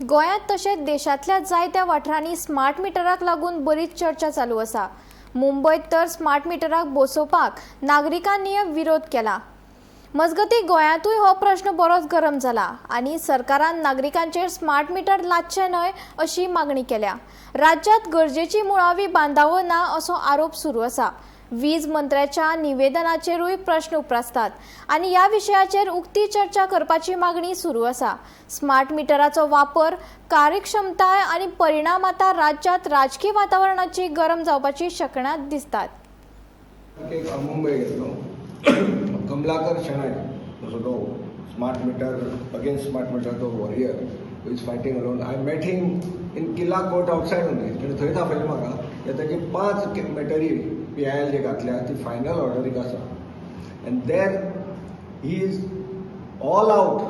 गोंयांत तशेंच देशांतल्या जायत्या वाठारांनी स्मार्ट मिटराक लागून बरीच चर्चा चालू आसा। मुंबयत तर स्मार्ट मिटराक बसोवपाक नागरिकांनी विरोध केला। मजगतीं गोंयांतूय हो प्रश्न बरोच गरम जाला आनी सरकारान नागरिकांचेर स्मार्ट मिटर लादचे न्हय अशी मागणी केल्या। राज्यांत गरजेची मुळावी बांदावळ ना असो आरोप सुरू आसा। वीज मंत्र्याच्या निवेदनाचेरूय प्रश्न उपरासतात आनी ह्या विशयाचेर उक्ती चर्चा करपाची मागणी सुरू आसा। स्मार्ट मिटराचो वापर कार्यक्षमताय आनी परिणाम आता राज्यात राजकीय वातावरणाची गरम जावपाची शक्यताय दिसतात। मुंबई गेलो कमलाकर शेनाय जसो तो smart meter against smart meter तो warrior who is fighting alone. I met him in किल्ला कोर्ट आउटसायड ओनली तेणें थंय दाखयलें म्हाका ताचे 5 मॅटरी PIL जे घातल्या ती फायनल ऑर्डरीक आसा and there he is all out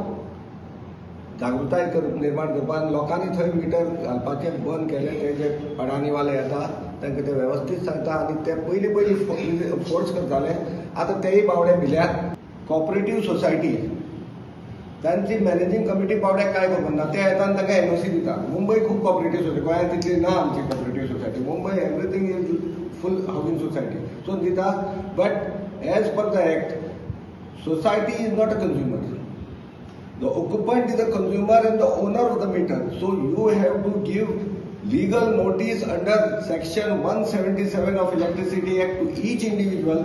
जागृताय निर्माण करपाक लोकांनी थंय मिटर घालपाचें बंद केलें। ते जे अडाणीवाले येता तांकां ते वेवस्थीत सांगता आनी ते पयलीं फोर्स करताले, आतां तेय बावडे भिल्यात। कॉपरेटीव सोसायटी तांची मॅनेजींग कमिटी बावड्याक काय खबर ना, ते येता आनी तांकां NOC दिता। मुंबय खूब कॉपरेटीव सोसायटी, गोंयांत तितली ना आमची cooperative society. Mumbai everything is full housing society so दिता, but as per the act society is not a consumer. The occupant is a consumer and the owner of the meter. So you have to give legal notice under section 177 of Electricity Act to each individual,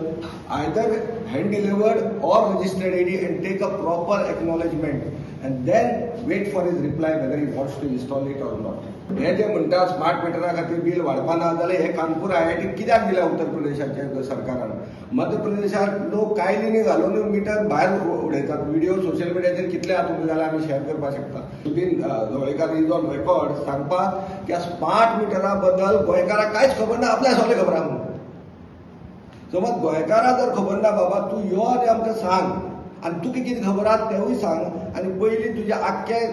either hand delivered or registered ID, and take a proper acknowledgement and then wait for his reply whether he wants to install it or not. हे जे म्हणटा smart मिटरा खातीर bill वाडपाना जाल्यार हे Kanpur IIT कित्याक दिल्या उत्तर प्रदेशाच्या सरकारान? मध्य प्रदेशात लोक कायलींनी घालून मिटर भायर उडयतात। व्हिडिओ सोशल मिडियाचेर कितले आहा तुमी जाल्यार आमी शेअर करपाक शकता। सुदीन ढवळेकर इज ऑन रेकॉर्ड सांगपाक की स्मार्ट मिटरा बद्दल गोंयकारांक कांयच खबर ना, आपल्या सगळे खबर आहा म्हणून। समज गोंयकारांक जर खबर ना बाबा, तूं यो आनी आमकां सांग आनी तुका कितें खबर आहा तेवूय सांग आनी पयलीं तुजे आख्खे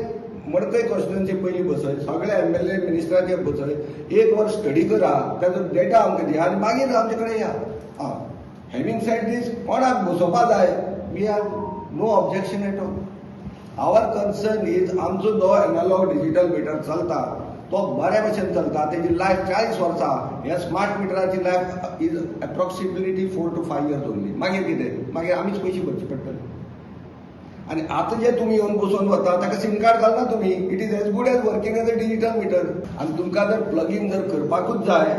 मडकय कॉन्स्टिट्युएन्सी पयलीं बसय, सगळे MLA मिनिस्टराचेर बसय, 1 वर्स स्टडी करा, ताजो डेटा आमकां दिया आनी मागीर आमचे कडेन या। हॅविंग सेड दीस, कोणाक बसोवपा जाय, we have no objection at all. Our concern is आमचो जो एनालॉग डिजिटल मिटर चलता तो बऱ्या भशेन चलता, तेजी लायफ 40 वर्सां। ह्या स्मार्ट मिटराची life is approximately 4 to 5 years only. मागीर कितें? मागीर आमीच पयशे भरचे पडटले। आणि आता जे तुम्ही येऊन बसोवन वता ताका सिम कार्ड घालना तुम्ही, it is as good as working as a digital meter. आणि तुमकां जर प्लग इन जर करपाकूच जाय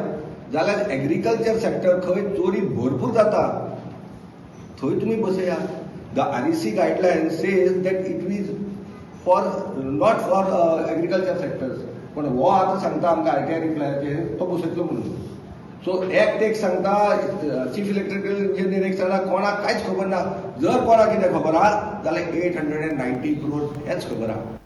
जाल्यार एग्रीकल्चर सेक्टर खंय चोरी भरपूर जाता थंय तुम्ही बसया। The REC guideline says that it is for not for agriculture sectors, पण हो आता सांगता आमकां ITI रिप्लायाचेर तो बसयतलो म्हणून। सो एक सांगता चीफ इलेक्ट्रिकल इंजिनियर एक सांगता कोणाक कांयच खबर ना। जर कोणाक कितें खबर आहा जाल्यार 890 crores हेच खबर आहा।